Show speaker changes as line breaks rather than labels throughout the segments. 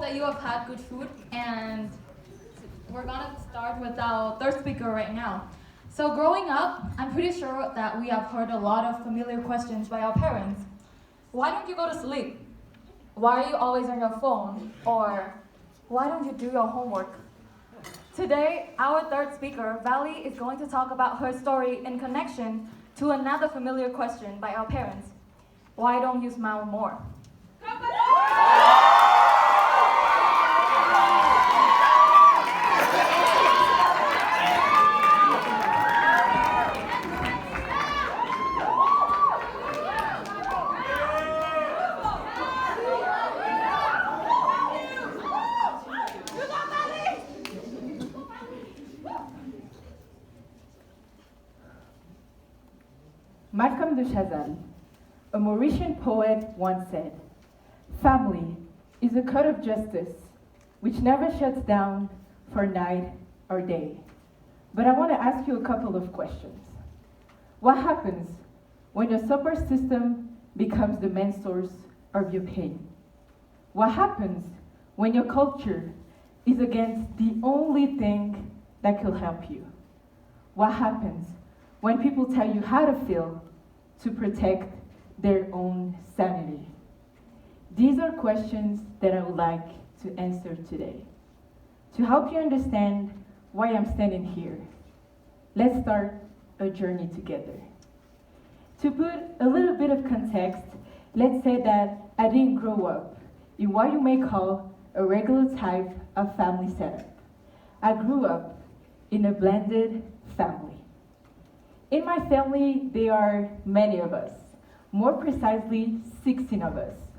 that you have had good food, and we're gonna start with our third speaker right now. So growing up, I'm pretty sure that we have heard a lot of familiar questions by our parents. Why don't you go to sleep? Why are you always on your phone? Or why don't you do your homework? Today, our third speaker, Vali, is going to talk about her story in connection to another familiar question by our parents. Why don't you smile more?
Malcolm de Chazal, a Mauritian poet, once said, "Family is a code of justice which never shuts down for night or day." But I want to ask you a couple of questions. What happens when your support system becomes the main source of your pain? What happens when your culture is against the only thing that could help you? What happens when people tell you how to feel to protect their own sanity? These are questions that I would like to answer today. To help you understand why I'm standing here, let's start a journey together. To put a little bit of context, let's say that I didn't grow up in what you may call a regular type of family setup. I grew up in a blended family. In my family, there are many of us, more precisely 16 of us.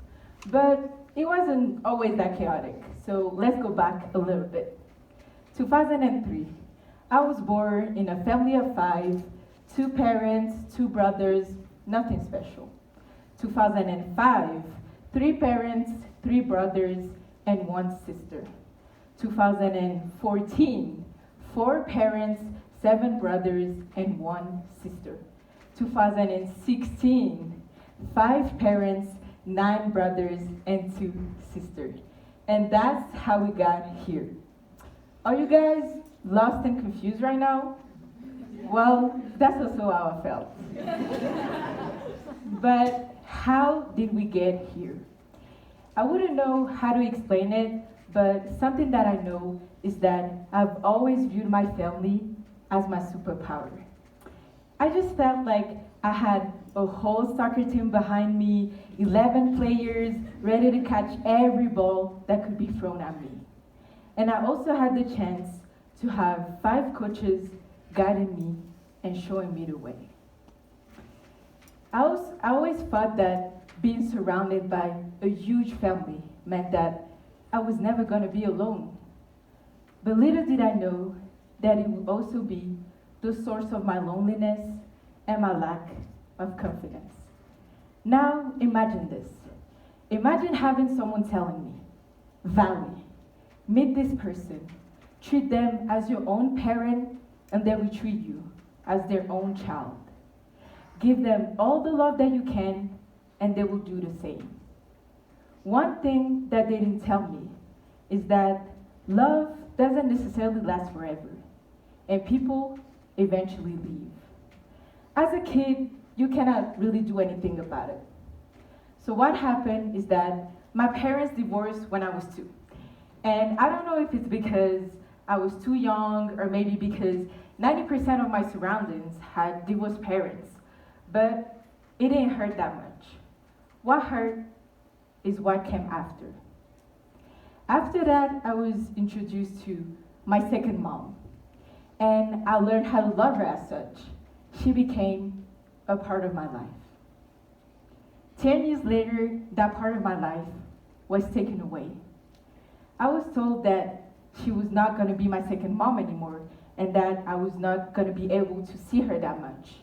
But it wasn't always that chaotic, so let's go back a little bit. 2003, I was born in a family of 5, 2 parents, 2 brothers, nothing special. 2005, 3 parents, 3 brothers, and 1 sister. 2014, 4 parents, 7 brothers, and 1 sister. 2016, 5 parents, 9 brothers, and 2 sisters. And that's how we got here. Are you guys lost and confused right now? Well, that's also how I felt. But how did we get here? I wouldn't know how to explain it, but something that I know is that I've always viewed my family as my superpower. I just felt like I had a whole soccer team behind me, 11 players ready to catch every ball that could be thrown at me. And I also had the chance to have 5 coaches guiding me and showing me the way. I always thought that being surrounded by a huge family meant that I was never going to be alone. But little did I know that it would also be the source of my loneliness and my lack of confidence. Now, imagine this. Imagine having someone telling me, "Vali, meet this person, treat them as your own parent, and they will treat you as their own child. Give them all the love that you can, and they will do the same." One thing that they didn't tell me is that love doesn't necessarily last forever, and people eventually leave. As a kid, you cannot really do anything about it. So what happened is that my parents divorced when I was 2. And I don't know if it's because I was too young or maybe because 90% of my surroundings had divorced parents, but it didn't hurt that much. What hurt is what came after. After that, I was introduced to my second mom, and I learned how to love her as such. She became a part of my life. 10 years later, that part of my life was taken away. I was told that she was not going to be my second mom anymore, and that I was not going to be able to see her that much.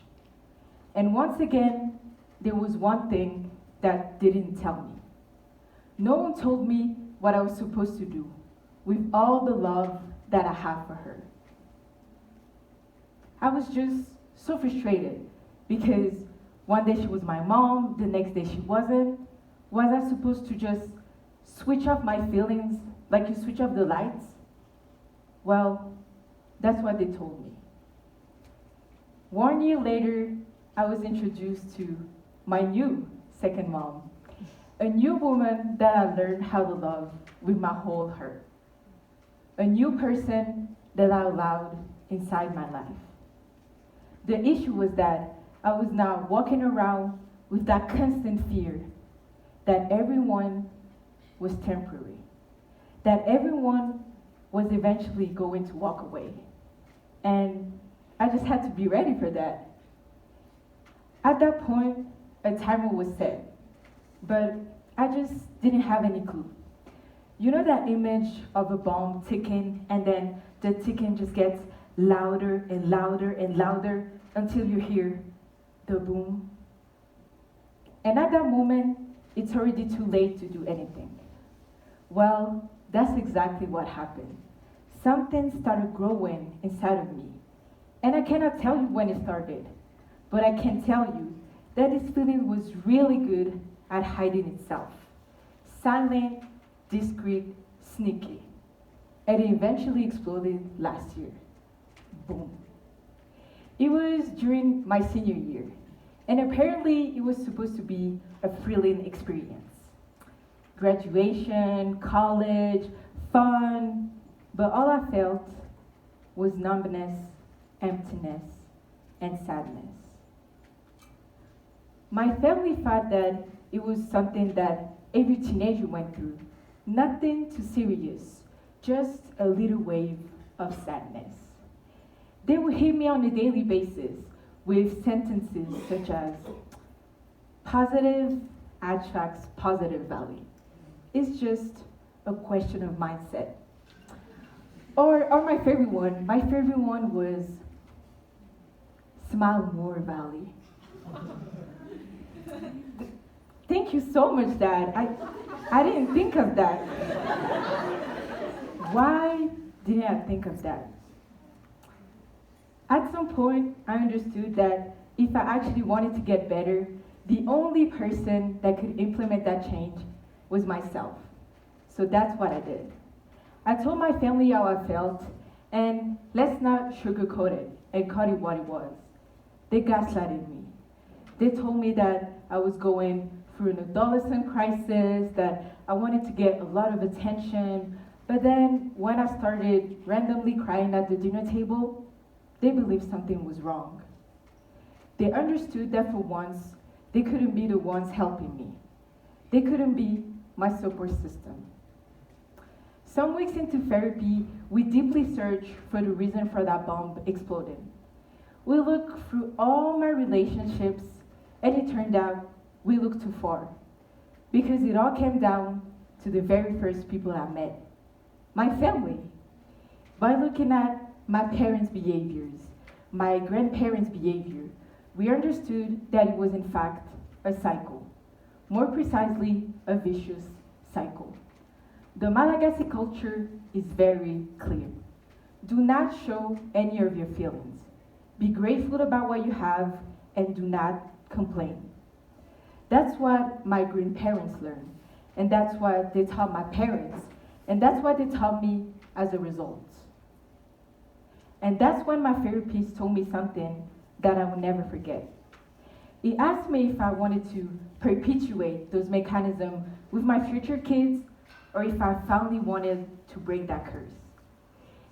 And once again, there was one thing that didn't tell me. No one told me what I was supposed to do with all the love that I have for her. I was just so frustrated because one day she was my mom, the next day she wasn't. Was I supposed to just switch off my feelings like you switch off the lights? Well, that's what they told me. 1 year later, I was introduced to my new second mom, a new woman that I learned how to love with my whole heart, a new person that I allowed inside my life. The issue was that I was now walking around with that constant fear that everyone was temporary, that everyone was eventually going to walk away. And I just had to be ready for that. At that point, a timer was set, but I just didn't have any clue. You know that image of a bomb ticking, and then the ticking just gets louder and louder and louder until you hear the boom? And at that moment, it's already too late to do anything. Well, that's exactly what happened. Something started growing inside of me. And I cannot tell you when it started, but I can tell you that this feeling was really good at hiding itself. Silent, discreet, sneaky. And it eventually exploded last year. Boom. It was during my senior year, and apparently it was supposed to be a thrilling experience. Graduation, college, fun, but all I felt was numbness, emptiness, and sadness. My family thought that it was something that every teenager went through. Nothing too serious, just a little wave of sadness. They would hit me on a daily basis with sentences such as, positive attracts positive value. It's just a question of mindset. Or my favorite one was, smile more, Valley. Thank you so much, Dad. I didn't think of that. Why didn't I think of that? At some point, I understood that if I actually wanted to get better, the only person that could implement that change was myself. So that's what I did. I told my family how I felt, and let's not sugarcoat it and call it what it was. They gaslighted me. They told me that I was going through an adolescent crisis, that I wanted to get a lot of attention, but then when I started randomly crying at the dinner table, they believed something was wrong. They understood that for once, they couldn't be the ones helping me. They couldn't be my support system. Some weeks into therapy, we deeply searched for the reason for that bomb exploding. We looked through all my relationships, and it turned out we looked too far, because it all came down to the very first people I met, my family. By looking at my parents' behaviors, my grandparents' behavior, we understood that it was in fact a cycle, more precisely a vicious cycle. The Malagasy culture is very clear. Do not show any of your feelings. Be grateful about what you have and do not complain. That's what my grandparents learned, and that's what they taught my parents, and that's what they taught me as a result. And that's when my therapist told me something that I will never forget. He asked me if I wanted to perpetuate those mechanisms with my future kids, or if I finally wanted to break that curse.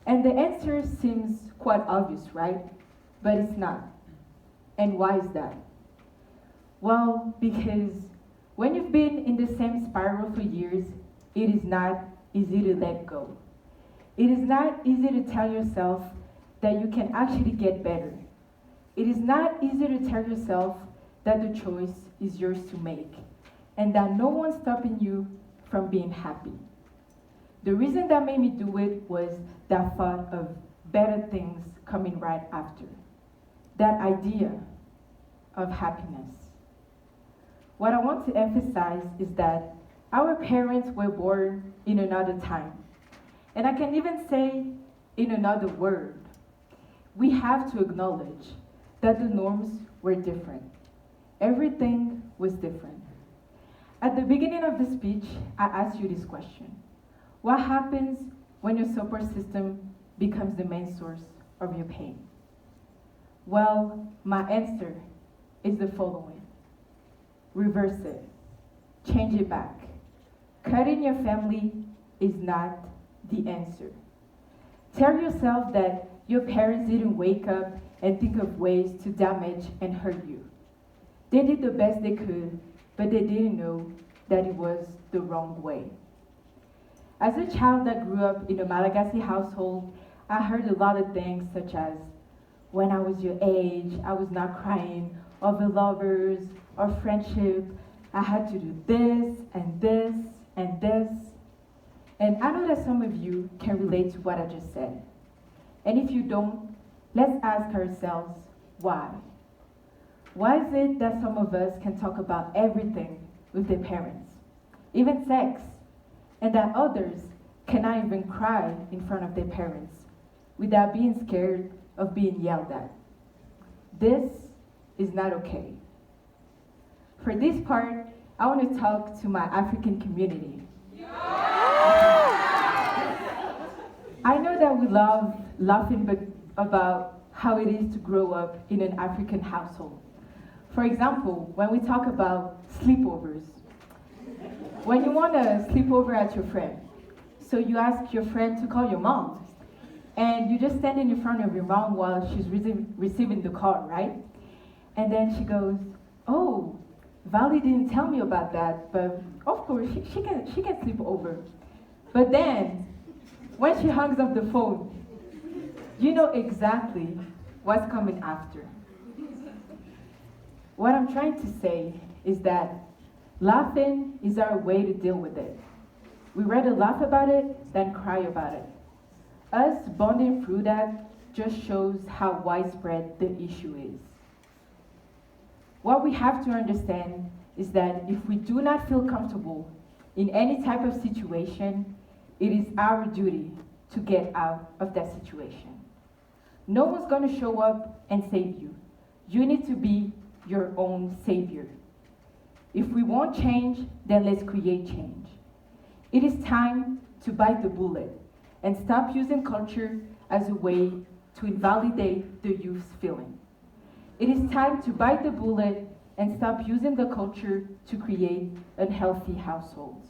And the answer seems quite obvious, right? But it's not. And why is that? Well, because when you've been in the same spiral for years, it is not easy to let go. It is not easy to tell yourself that you can actually get better. It is not easy to tell yourself that the choice is yours to make, and that no one's stopping you from being happy. The reason that made me do it was that thought of better things coming right after. That idea of happiness. What I want to emphasize is that our parents were born in another time. And I can even say in another world. We have to acknowledge that the norms were different. Everything was different. At the beginning of the speech, I asked you this question. What happens when your support system becomes the main source of your pain? Well, my answer is the following. Reverse it. Change it back. Cutting your family is not the answer. Tell yourself that your parents didn't wake up and think of ways to damage and hurt you. They did the best they could, but they didn't know that it was the wrong way. As a child that grew up in a Malagasy household, I heard a lot of things such as, when I was your age, I was not crying over lovers or friendship. I had to do this and this and this. And I know that some of you can relate to what I just said. And if you don't, let's ask ourselves, why? Why is it that some of us can talk about everything with their parents, even sex, and that others cannot even cry in front of their parents without being scared of being yelled at? This is not okay. For this part, I want to talk to my African community. I know that we love laughing about how it is to grow up in an African household. For example, when we talk about sleepovers, when you want to sleep over at your friend, so you ask your friend to call your mom, and you just standing in front of your mom while she's receiving the call, right? And then she goes, oh, Vali didn't tell me about that, but of course she can sleep over. But then, when she hangs up the phone, you know exactly what's coming after. What I'm trying to say is that laughing is our way to deal with it. We rather laugh about it than cry about it. Us bonding through that just shows how widespread the issue is. What we have to understand is that if we do not feel comfortable in any type of situation, it is our duty to get out of that situation. No one's going to show up and save you. You need to be your own savior. If we want change, then let's create change. It is time to bite the bullet and stop using culture as a way to invalidate the youth's feeling. It is time to bite the bullet and stop using the culture to create unhealthy households.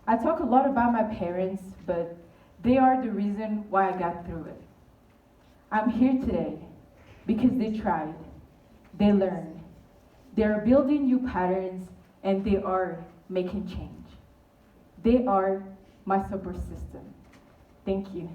I talk a lot about my parents, but they are the reason why I got through it. I'm here today because they tried, they learned, they are building new patterns, and they are making change. They are my support system. Thank you.